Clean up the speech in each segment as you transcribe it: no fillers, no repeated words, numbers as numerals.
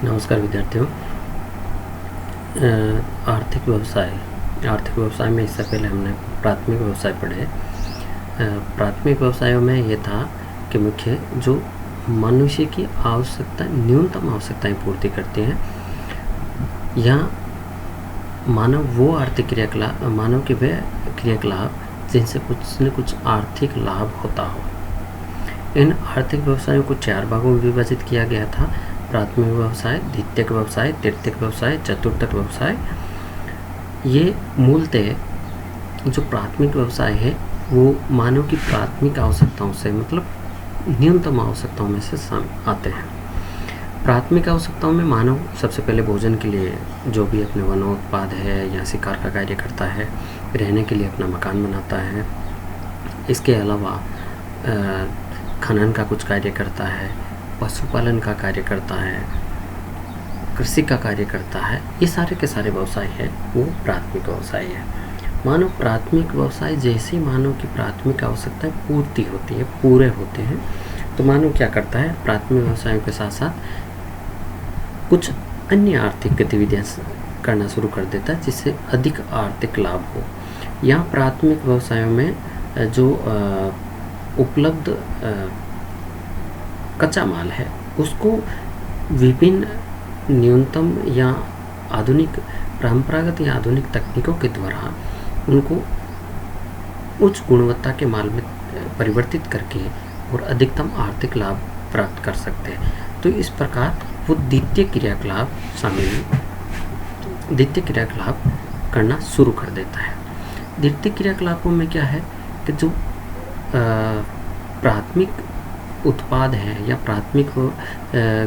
नमस्कार विद्यार्थियों। आर्थिक व्यवसाय में इससे पहले हमने प्राथमिक व्यवसाय पढ़े। प्राथमिक व्यवसायों में ये था कि मुख्य जो मनुष्य की न्यूनतम आवश्यकताएं पूर्ति करते हैं, या मानव के वे क्रियाकलाप जिनसे कुछ न कुछ आर्थिक लाभ होता हो। इन आर्थिक व्यवसायों को 4 भागों में विभाजित किया गया था: प्राथमिक व्यवसाय, द्वितीयक व्यवसाय, तृतीयक व्यवसाय, चतुर्थक व्यवसाय। ये मूलतः जो प्राथमिक व्यवसाय है वो मानव की प्राथमिक आवश्यकताओं से, मतलब न्यूनतम आवश्यकताओं में से आते हैं। प्राथमिक आवश्यकताओं में मानव सबसे पहले भोजन के लिए जो भी अपने वनोत्पाद है या शिकार का कार्य करता है, रहने के लिए अपना मकान बनाता है, इसके अलावा खनन का कुछ कार्य करता है, पशुपालन का कार्य करता है, कृषि का कार्य करता है। ये सारे के सारे व्यवसाय है वो प्राथमिक व्यवसाय है। मानव प्राथमिक व्यवसाय जैसे मानव की प्राथमिक आवश्यकताएं पूरे होते हैं, तो मानव क्या करता है, प्राथमिक व्यवसायों के साथ साथ कुछ अन्य आर्थिक गतिविधियां करना शुरू कर देता है जिससे अधिक आर्थिक लाभ हो। यहाँ प्राथमिक व्यवसायों में जो उपलब्ध कच्चा माल है उसको विभिन्न न्यूनतम या परंपरागत या आधुनिक तकनीकों के द्वारा उनको उच्च गुणवत्ता के माल में परिवर्तित करके और अधिकतम आर्थिक लाभ प्राप्त कर सकते हैं। तो इस प्रकार वो द्वितीय क्रियाकलाप करना शुरू कर देता है। द्वितीय क्रियाकलापों में क्या है कि जो प्राथमिक उत्पाद है या प्राथमिक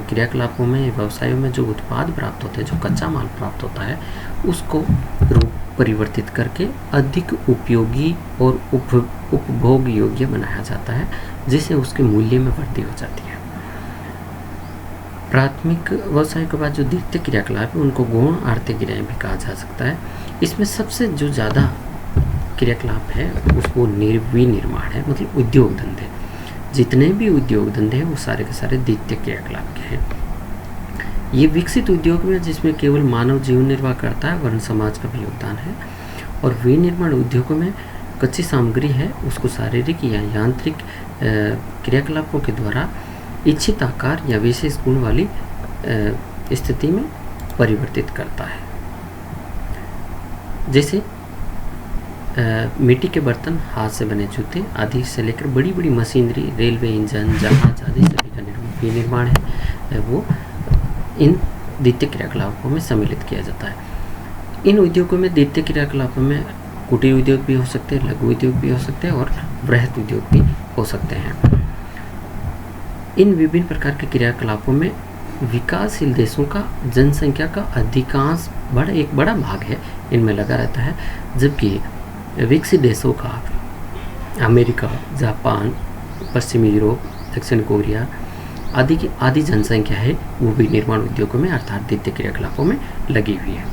क्रियाकलापों में, व्यवसायों में जो उत्पाद प्राप्त होते हैं, जो कच्चा माल प्राप्त होता है, उसको रूप परिवर्तित करके अधिक उपयोगी और उपभोग योग्य बनाया जाता है, जिससे उसके मूल्य में वृद्धि हो जाती है। प्राथमिक व्यवसाय के बाद जो द्वितीय क्रियाकलाप है उनको गौण आर्थिक क्रियाएं भी कहा जा सकता है। इसमें सबसे जो ज़्यादा क्रियाकलाप है उसको विनिर्माण है, मतलब उद्योग धंधे। जितने भी उद्योग धंधे हैं वो सारे के सारे द्वितीय क्रियाकलाप के हैं। ये विकसित उद्योग में जिसमें केवल मानव जीवन निर्वाह करता है, वरन समाज का भी योगदान है। और विनिर्माण उद्योगों में कच्ची सामग्री है उसको शारीरिक या यांत्रिक क्रियाकलापों के द्वारा इच्छित आकार या विशेष गुण वाली स्थिति में परिवर्तित करता है। जैसे मिट्टी के बर्तन, हाथ से बने जूते आदि से लेकर बड़ी बड़ी मशीनरी, रेलवे इंजन, जहाज आदि सभी का विनिर्माण है वो इन द्वितीय क्रियाकलापों में सम्मिलित किया जाता है। इन उद्योगों में द्वितीय क्रियाकलापों में कुटीर उद्योग भी हो सकते हैं, लघु उद्योग भी हो सकते हैं और बृहत उद्योग भी हो सकते हैं। इन विभिन्न प्रकार के क्रियाकलापों में विकासशील देशों का जनसंख्या का एक बड़ा भाग है इनमें लगा रहता है, जबकि विकसित देशों का अमेरिका, जापान, पश्चिमी यूरोप, दक्षिण कोरिया आदि जनसंख्या है वो भी निर्माण उद्योगों में अर्थात द्वितीय क्रियाकलापों में लगी हुई है।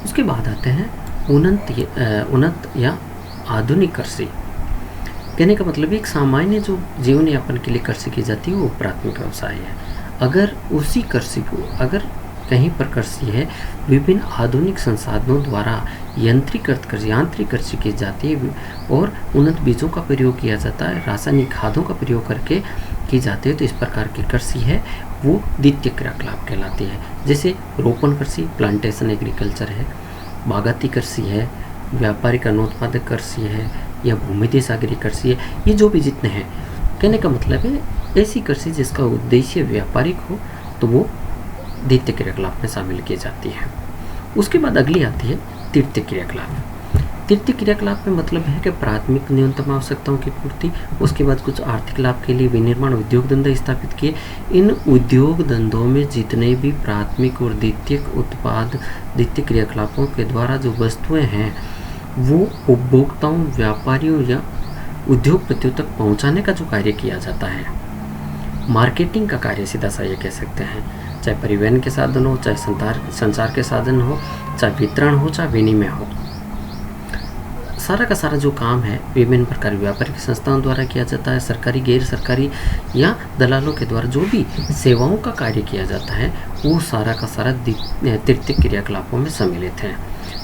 उसके बाद आते हैं उन्नत या आधुनिक कृषि। कहने का मतलब एक सामान्य जो जीवन यापन के लिए कृषि की जाती है वो प्राथमिक व्यवसाय है। अगर उसी कृषि को कहीं पर कृषि है, विभिन्न आधुनिक संसाधनों द्वारा यांत्रिक कृषि की जाती है और उन्नत बीजों का प्रयोग किया जाता है, रासायनिक खादों का प्रयोग करके की जाती है, तो इस प्रकार की कृषि है वो द्वितीय क्रियाकलाप कहलाती है। जैसे रोपण कृषि, प्लांटेशन एग्रीकल्चर है, बागाती कृषि है, व्यापारिक अनोत्पादक कृषि है या भूमिधि सागरी कृषि है। ये जो भी जितने हैं, कहने का मतलब है ऐसी कृषि जिसका उद्देश्य व्यापारिक हो तो वो द्वितीय क्रियाकलाप में शामिल की जाती है। उसके बाद अगली आती है तृतीय क्रियाकलाप। तृतीय क्रियाकलाप में मतलब है कि प्राथमिक न्यूनतम आवश्यकताओं की पूर्ति, उसके बाद कुछ आर्थिक लाभ के लिए विनिर्माण उद्योग धंधे स्थापित किए। इन उद्योग धंधों में जितने भी प्राथमिक और द्वितीय क्रियाकलापों के द्वारा जो वस्तुएं हैं वो उपभोक्ताओं, व्यापारियों या उद्योगपतियों तक पहुंचाने का जो कार्य किया जाता है, मार्केटिंग का कार्य सीधा सा ये कह सकते हैं, चाहे परिवहन के साधन हो, चाहे संचार के साधन हो, चाहे वितरण हो, चाहे विनिमय हो, सारा का सारा जो काम है विभिन्न प्रकार की व्यापारिक संस्थाओं द्वारा किया जाता है, सरकारी गैर सरकारी या दलालों के द्वारा जो भी सेवाओं का कार्य किया जाता है वो सारा का सारा तृतीयक क्रियाकलापों में सम्मिलित है।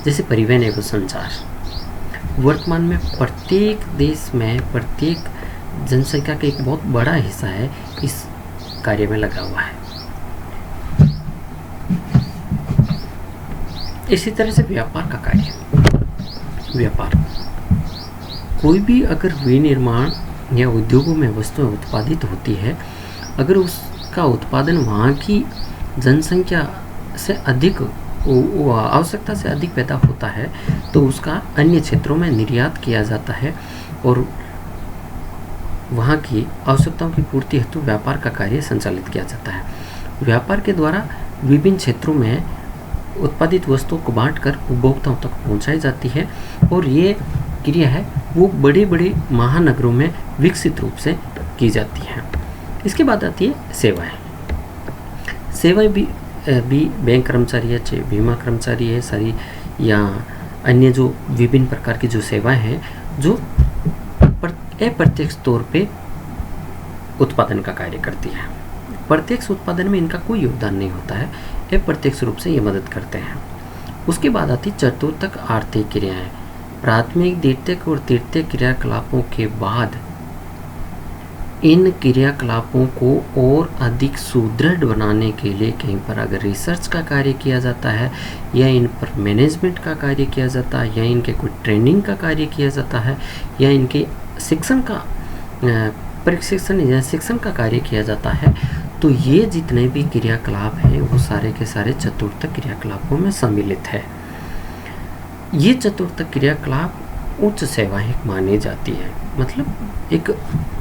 जैसे परिवहन एवं संचार, वर्तमान में प्रत्येक देश में प्रत्येक जनसंख्या का एक बहुत बड़ा हिस्सा है इस कार्य में लगा हुआ है। इसी तरह से व्यापार का कार्य, व्यापार कोई भी अगर विनिर्माण या उद्योगों में वस्तुएं उत्पादित होती है, अगर उसका उत्पादन वहाँ की जनसंख्या से अधिक आवश्यकता से अधिक पैदा होता है तो उसका अन्य क्षेत्रों में निर्यात किया जाता है और वहाँ की आवश्यकताओं की पूर्ति हेतु व्यापार का कार्य संचालित किया जाता है। व्यापार के द्वारा विभिन्न क्षेत्रों में उत्पादित वस्तुओं को बांटकर उपभोक्ताओं तक पहुंचाई जाती है और ये क्रिया है वो बड़े बड़े महानगरों में विकसित रूप से की जाती है। इसके बाद आती है सेवाएं। सेवाएं भी बैंक कर्मचारी है, चाहे बीमा कर्मचारी है सारी, या अन्य जो विभिन्न प्रकार की जो सेवाएं हैं जो अप्रत्यक्ष तौर पे उत्पादन का कार्य करती है। प्रत्यक्ष उत्पादन में इनका कोई योगदान नहीं होता है, अप्रत्यक्ष रूप से ये मदद करते हैं। उसके बाद आती चतुर्थक आर्थिक क्रियाएं। प्राथमिक, द्वितीयक और तृतीयक क्रियाकलापों के बाद इन क्रियाकलापों को और अधिक सुदृढ़ बनाने के लिए कहीं पर अगर रिसर्च का कार्य किया जाता है या इन पर मैनेजमेंट का कार्य किया जाता है या इनके कोई ट्रेनिंग का कार्य किया जाता है या इनके शिक्षण का प्रशिक्षण या शिक्षण का कार्य किया जाता है, तो ये जितने भी क्रियाकलाप हैं वो सारे के सारे चतुर्थक क्रियाकलापों में सम्मिलित है। ये चतुर्थक क्रियाकलाप उच्च सेवाएं मानी जाती है, मतलब एक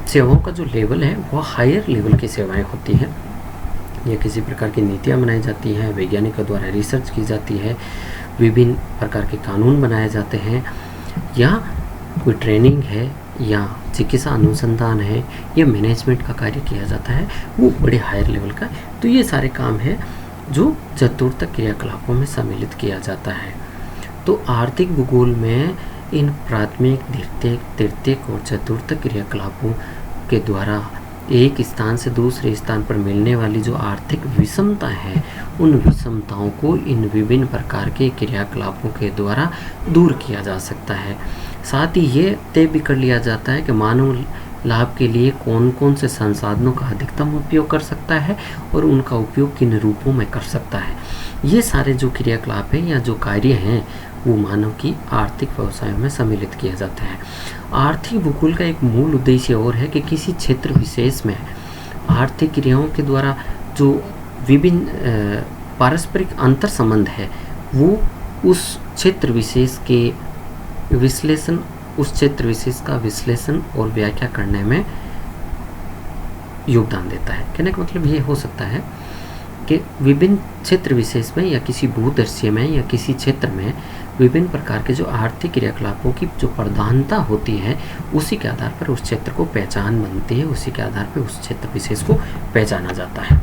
सेवाओं का जो लेवल है वो हायर लेवल की सेवाएं होती हैं। या किसी प्रकार की नीतियाँ बनाई जाती हैं, वैज्ञानिकों द्वारा रिसर्च की जाती है, विभिन्न प्रकार के कानून बनाए जाते हैं, या कोई ट्रेनिंग है या चिकित्सा अनुसंधान है या मैनेजमेंट का कार्य किया जाता है, वो बड़े हायर लेवल का। तो ये सारे काम हैं जो चतुर्थक क्रियाकलापों में सम्मिलित किया जाता है। तो आर्थिक भूगोल में इन प्राथमिक, द्वितीयक, तृतीयक और चतुर्थक क्रियाकलापों के द्वारा एक स्थान से दूसरे स्थान पर मिलने वाली जो आर्थिक विषमता है, उन विषमताओं को इन विभिन्न प्रकार के क्रियाकलापों के द्वारा दूर किया जा सकता है। साथ ही ये तय भी कर लिया जाता है कि मानव लाभ के लिए कौन कौन से संसाधनों का अधिकतम उपयोग कर सकता है और उनका उपयोग किन रूपों में कर सकता है। ये सारे जो क्रियाकलाप हैं या जो कार्य हैं वो मानव की आर्थिक व्यवसायों में सम्मिलित किया जाता है। आर्थिक भूगोल का एक मूल उद्देश्य और है कि किसी क्षेत्र विशेष में आर्थिक क्रियाओं के द्वारा जो विभिन्न पारस्परिक अंतर संबंध है वो उस क्षेत्र विशेष के विश्लेषण, उस क्षेत्र विशेष का विश्लेषण और व्याख्या करने में योगदान देता है। कहने का मतलब ये हो सकता है कि विभिन्न क्षेत्र विशेष में या किसी भूदृश्य में या किसी क्षेत्र में विभिन्न प्रकार के जो आर्थिक क्रियाकलापों की जो प्रधानता होती है उसी के आधार पर उस क्षेत्र को पहचान बनती है, उसी के आधार पर उस क्षेत्र विशेष को पहचाना जाता है।